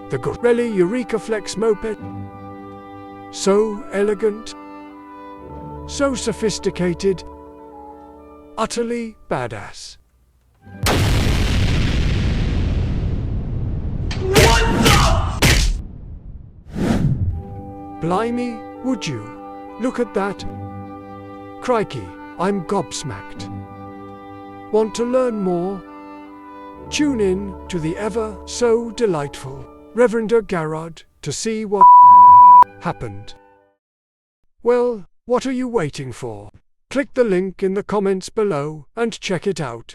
The Garelli Eureka Flex Moped. So elegant, so sophisticated, utterly badass. Blimey, would you? Look at that. Crikey, I'm gobsmacked. Want to learn more? Tune in to the ever so delightful RevRender Garage to see what happened. Well, what are you waiting for? Click the link in the comments below and check it out.